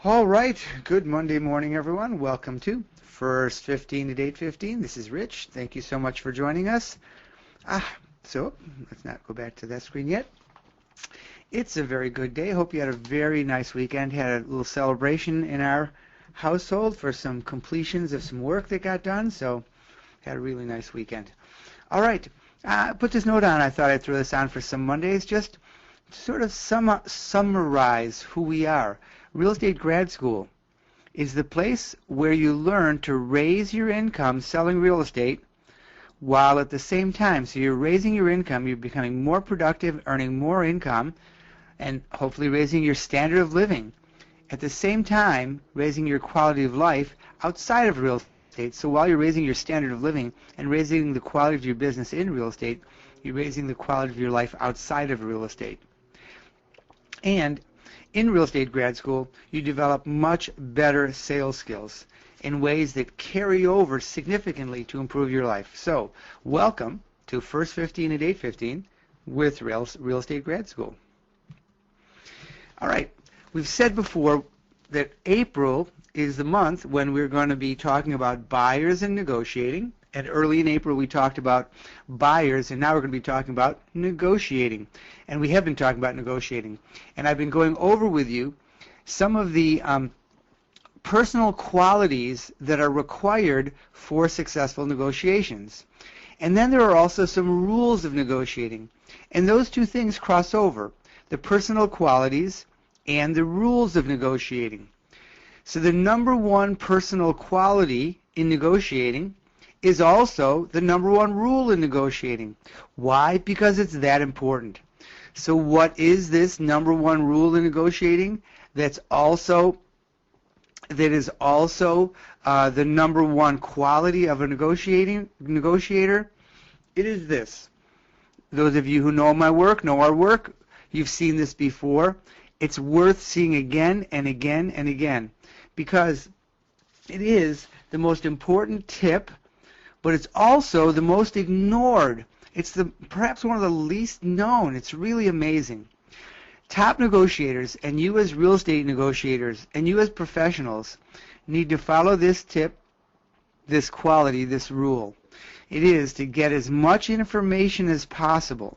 All right, good Monday morning, everyone. Welcome to First 15 at 8:15. This is Rich. Thank you so much for joining us. So let's not go back to that screen yet. It's a very good day. Hope you had a very nice weekend. Had a little celebration in our household for some completions of some work that got done. So had a really nice weekend. All right, put this note on. I thought I'd throw this on for some Mondays. Just sort of summarize who we are. Real Estate Grad School is the place where you learn to raise your income selling real estate while at the same time, so you're raising your income, you're becoming more productive, earning more income, and hopefully raising your standard of living. At the same time, raising your quality of life outside of real estate. So while you're raising your standard of living and raising the quality of your business in real estate, you're raising the quality of your life outside of real estate. And in Real Estate Grad School, you develop much better sales skills in ways that carry over significantly to improve your life. So, welcome to First 15 at 8:15 with Real Estate Grad School. All right, we've said before that April is the month when we're going to be talking about buyers and negotiating. And early in April, we talked about buyers, and now we're going to be talking about negotiating. And we have been talking about negotiating. And I've been going over with you some of the personal qualities that are required for successful negotiations. And then there are also some rules of negotiating. And those two things cross over, the personal qualities and the rules of negotiating. So the number one personal quality in negotiating is also the number one rule in negotiating. Why? Because it's that important. So what is this number one rule in negotiating that is also the number one quality of a negotiator? It is this. Those of you who know my work, know our work, you've seen this before. It's worth seeing again and again and again because it is the most important tip, but it's also the most ignored. It's perhaps one of the least known. It's really amazing. Top negotiators, and you as real estate negotiators, and you as professionals, need to follow this tip, this quality, this rule. It is to get as much information as possible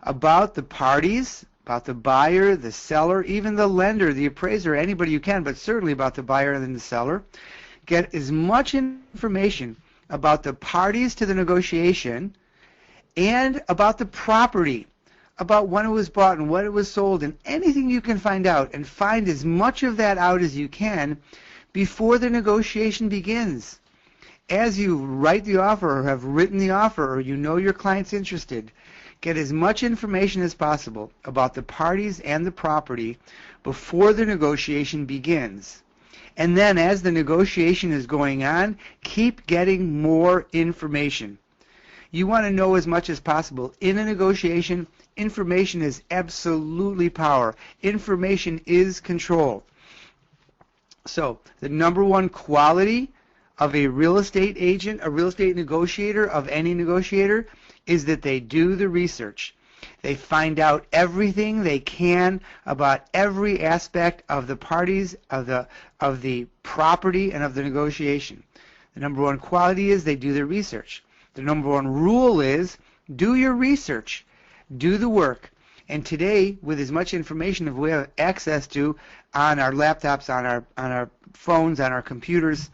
about the parties, about the buyer, the seller, even the lender, the appraiser, anybody you can, but certainly about the buyer and the seller. Get as much information about the parties to the negotiation and about the property, about when it was bought and when it was sold, and anything you can find out, and find as much of that out as you can before the negotiation begins. As you write the offer or have written the offer or you know your client's interested, get as much information as possible about the parties and the property before the negotiation begins. And then as the negotiation is going on, keep getting more information. You want to know as much as possible. In a negotiation, information is absolutely power. Information is control. So the number one quality of a real estate agent, a real estate negotiator, of any negotiator, is that they do the research. They find out everything they can about every aspect of the parties, of the property, and of the negotiation. The number one quality is they do their research. The number one rule is do your research, do the work. And today, with as much information as we have access to on our laptops, on our phones, on our computers,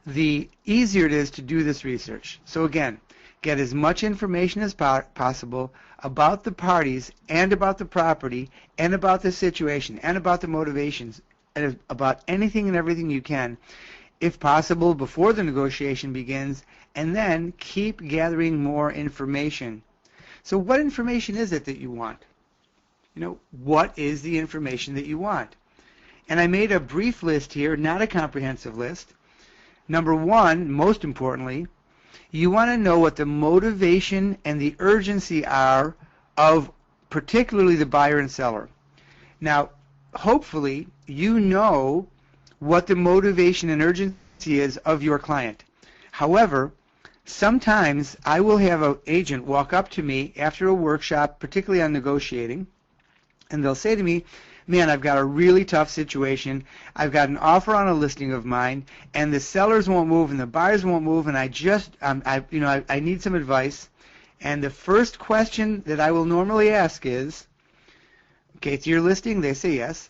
the easier it is to do this research. So again, get as much information as possible about the parties and about the property and about the situation and about the motivations and about anything and everything you can, if possible, before the negotiation begins, and then keep gathering more information. So what information is it that you want? What is the information that you want? And I made a brief list here, not a comprehensive list. Number one, most importantly, you want to know what the motivation and the urgency are of particularly the buyer and seller. Now, hopefully, you know what the motivation and urgency is of your client. However, sometimes I will have an agent walk up to me after a workshop, particularly on negotiating, and they'll say to me, man, I've got a really tough situation. I've got an offer on a listing of mine, and the sellers won't move, and the buyers won't move, and I need some advice. And the first question that I will normally ask is, okay, it's your listing. They say yes.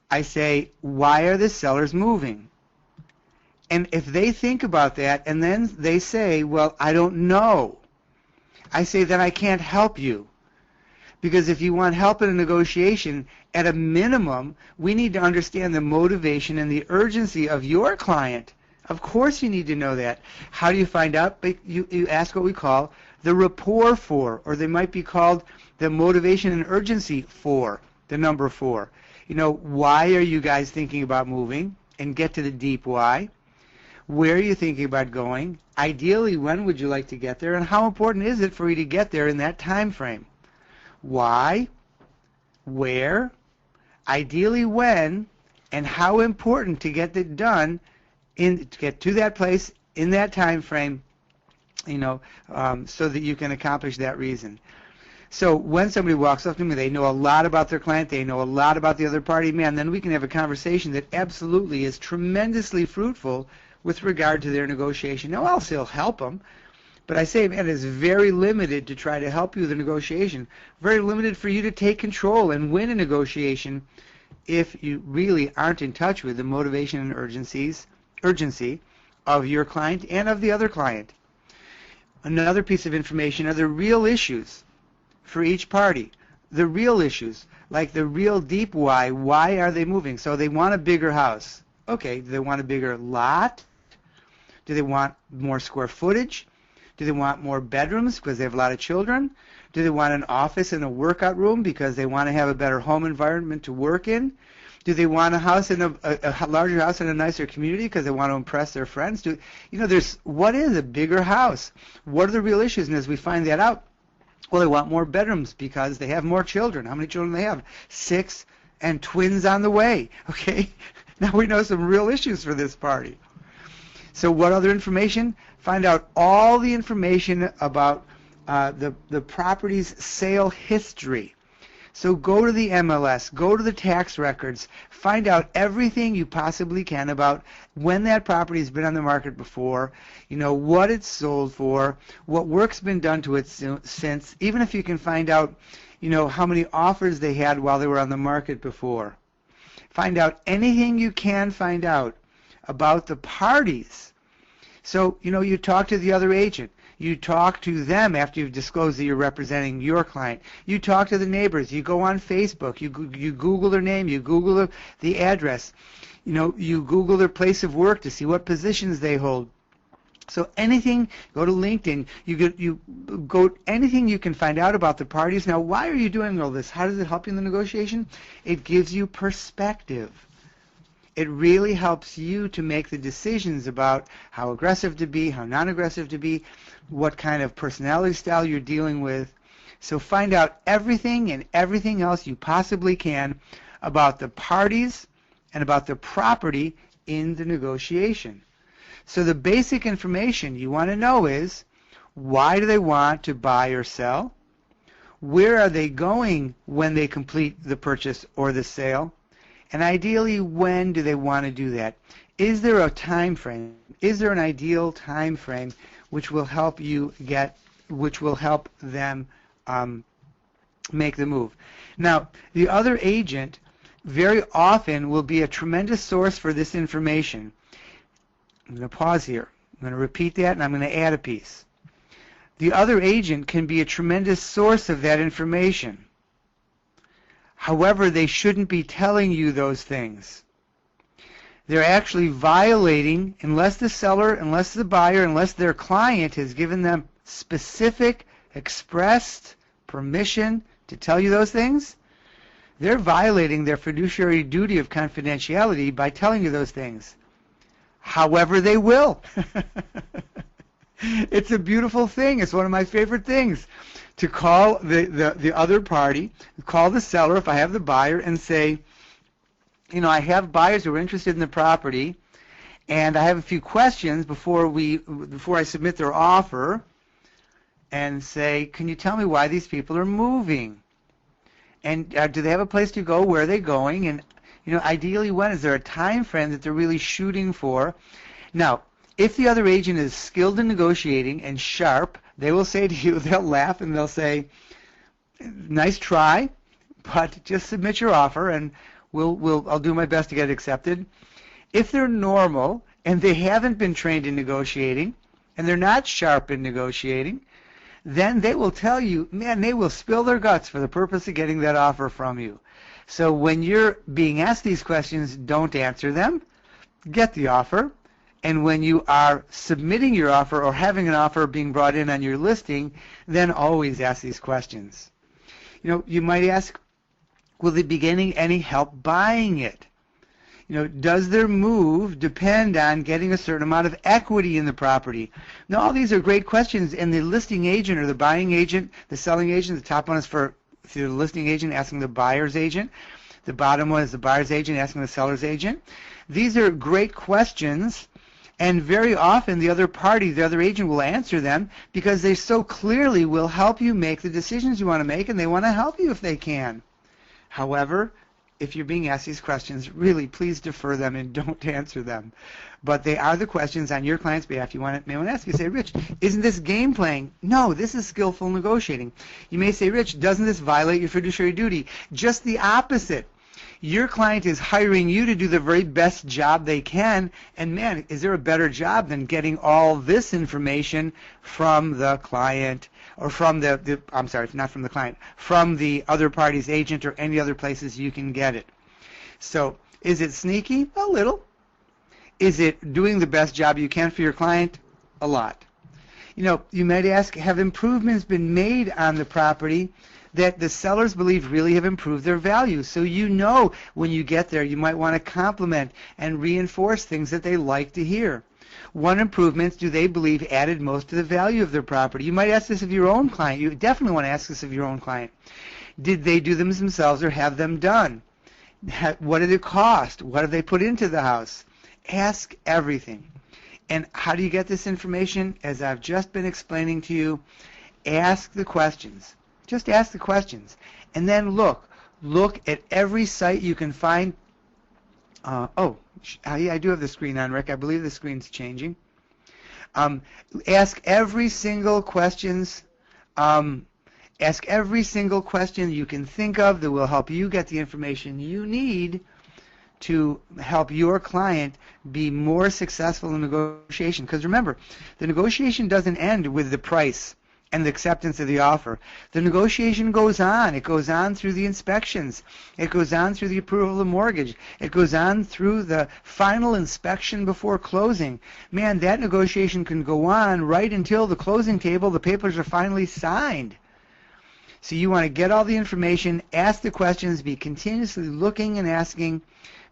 I say, why are the sellers moving? And if they think about that, and then they say, well, I don't know, I say, then I can't help you. Because if you want help in a negotiation, at a minimum, we need to understand the motivation and the urgency of your client. Of course you need to know that. How do you find out? You ask what we call the rapport for, or they might be called the motivation and urgency for, the number 4. You know, why are you guys thinking about moving? And get to the deep why. Where are you thinking about going? Ideally, when would you like to get there? And how important is it for you to get there in that time frame? Why, where, ideally when, and how important to get it done, to get to that place in that time frame, so that you can accomplish that reason. So when somebody walks up to me, they know a lot about their client, they know a lot about the other party, man, then we can have a conversation that absolutely is tremendously fruitful with regard to their negotiation. Now, I'll still help them. But I say, man, it's very limited to try to help you with a negotiation. Very limited for you to take control and win a negotiation if you really aren't in touch with the motivation and urgency of your client and of the other client. Another piece of information are the real issues for each party. The real issues, like the real deep why. Why are they moving? So they want a bigger house. Okay, do they want a bigger lot? Do they want more square footage? Do they want more bedrooms because they have a lot of children? Do they want an office and a workout room because they want to have a better home environment to work in? Do they want a house in a larger house in a nicer community because they want to impress their friends? What is a bigger house? What are the real issues? And as we find that out, well, they want more bedrooms because they have more children. How many children do they have? 6, and twins on the way. Okay, now we know some real issues for this party. So what other information? Find out all the information about the property's sale history. So go to the MLS, go to the tax records, find out everything you possibly can about when that property's been on the market before, what it's sold for, what work's been done to it since, even if you can find out, how many offers they had while they were on the market before. Find out anything you can find out about the parties. So, you talk to the other agent. You talk to them after you've disclosed that you're representing your client. You talk to the neighbors. You go on Facebook. You Google their name. You Google the address. You Google their place of work to see what positions they hold. So anything, go to LinkedIn. You go anything you can find out about the parties. Now, why are you doing all this? How does it help you in the negotiation? It gives you perspective. It really helps you to make the decisions about how aggressive to be, how non-aggressive to be, what kind of personality style you're dealing with. So find out everything and everything else you possibly can about the parties and about the property in the negotiation. So the basic information you want to know is, why do they want to buy or sell? Where are they going when they complete the purchase or the sale? And ideally, when do they want to do that? Is there a time frame? Is there an ideal time frame which will help them make the move? Now, the other agent very often will be a tremendous source for this information. I'm going to pause here. I'm going to repeat that, and I'm going to add a piece. The other agent can be a tremendous source of that information. However, they shouldn't be telling you those things. They're actually violating, unless the seller, unless the buyer, unless their client has given them specific, expressed permission to tell you those things, they're violating their fiduciary duty of confidentiality by telling you those things. However, they will. It's a beautiful thing. It's one of my favorite things. To call the other party, call the seller if I have the buyer, and say, I have buyers who are interested in the property, and I have a few questions before I submit their offer, and say, can you tell me why these people are moving? And do they have a place to go? Where are they going? And ideally, when is there a time frame that they're really shooting for? Now, if the other agent is skilled in negotiating and sharp, they will say to you, they'll laugh and they'll say, "Nice try, but just submit your offer, and I'll do my best to get it accepted." If they're normal and they haven't been trained in negotiating and they're not sharp in negotiating, then they will tell you, man, they will spill their guts for the purpose of getting that offer from you. So when you're being asked these questions, don't answer them. Get the offer. And when you are submitting your offer or having an offer being brought in on your listing, then always ask these questions. You might ask, will they be getting any help buying it? Does their move depend on getting a certain amount of equity in the property? Now, all these are great questions, and the listing agent or the buying agent, the selling agent, the top one is for the listing agent asking the buyer's agent. The bottom one is the buyer's agent asking the seller's agent. These are great questions, and very often the other party, the other agent will answer them because they so clearly will help you make the decisions you want to make, and they want to help you if they can. However, if you're being asked these questions, really, please defer them and don't answer them. But they are the questions on your client's behalf you may want to ask. You say, "Rich, isn't this game playing?" No, this is skillful negotiating. You may say, "Rich, doesn't this violate your fiduciary duty?" Just the opposite. Your client is hiring you to do the very best job they can, and man, is there a better job than getting all this information from the client, or from I'm sorry, not from the client, from the other party's agent or any other places you can get it. So, is it sneaky? A little. Is it doing the best job you can for your client? A lot. You might ask, have improvements been made on the property that the sellers believe really have improved their value? So when you get there, you might want to compliment and reinforce things that they like to hear. What improvements do they believe added most to the value of their property? You might ask this of your own client. You definitely want to ask this of your own client. Did they do them themselves or have them done? What did it cost? What have they put into the house? Ask everything. And how do you get this information? As I've just been explaining to you, ask the questions. Just ask the questions. And then look at every site you can find. Yeah, I do have the screen on, Rick. I believe the screen's changing. Ask every single questions. Ask every single question you can think of that will help you get the information you need to help your client be more successful in negotiation. Because remember, the negotiation doesn't end with the price and the acceptance of the offer. The negotiation goes on. It goes on through the inspections. It goes on through the approval of the mortgage. It goes on through the final inspection before closing. Man, that negotiation can go on right until the closing table, the papers are finally signed. So you want to get all the information, ask the questions, be continuously looking and asking,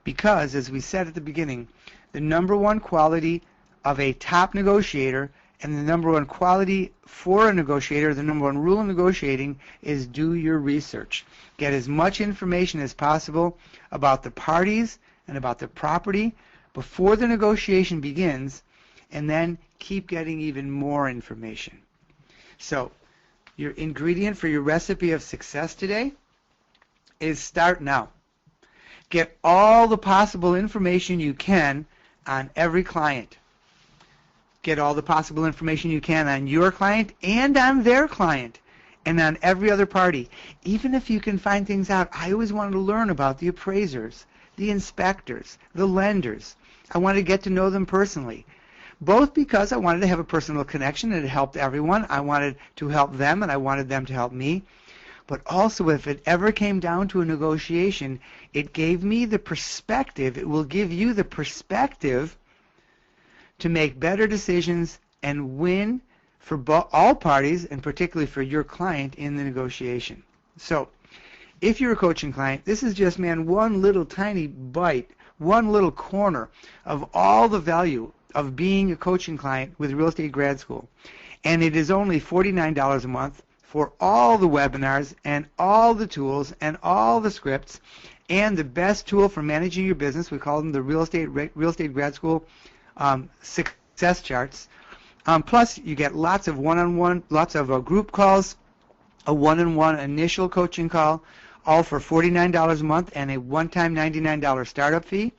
because, as we said at the beginning, the number one quality of a top negotiator and the number one quality for a negotiator, the number one rule in negotiating, is do your research. Get as much information as possible about the parties and about the property before the negotiation begins, and then keep getting even more information. So, your ingredient for your recipe of success today is start now. Get all the possible information you can on every client. Get all the possible information you can on your client and on their client and on every other party. Even if you can find things out, I always wanted to learn about the appraisers, the inspectors, the lenders. I wanted to get to know them personally, both because I wanted to have a personal connection and it helped everyone. I wanted to help them and I wanted them to help me. But also, if it ever came down to a negotiation, it gave me the perspective, it will give you the perspective to make better decisions and win for all parties, and particularly for your client in the negotiation. So, if you're a coaching client, this is just, man, one little tiny bite, one little corner of all the value of being a coaching client with Real Estate Grad School. And it is only $49 a month for all the webinars and all the tools and all the scripts and the best tool for managing your business. We call them the Real Estate Grad School success charts. Plus, you get lots of one-on-one, lots of group calls, a one-on-one initial coaching call, all for $49 a month and a one-time $99 startup fee,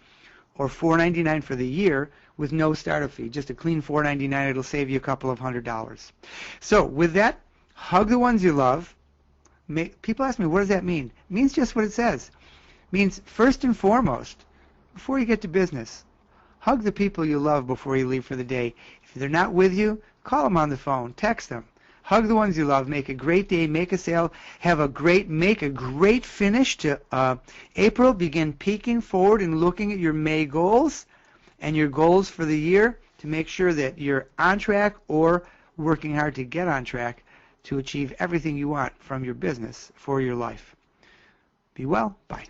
or $4.99 for the year with no startup fee. Just a clean $4.99. It'll save you a couple of $100. So with that, hug the ones you love. People ask me, what does that mean? It means just what it says. It means first and foremost, before you get to business, hug the people you love before you leave for the day. If they're not with you, call them on the phone, text them. Hug the ones you love. Make a great day. Make a sale. Make a great finish to April. Begin peeking forward and looking at your May goals and your goals for the year to make sure that you're on track or working hard to get on track to achieve everything you want from your business for your life. Be well. Bye.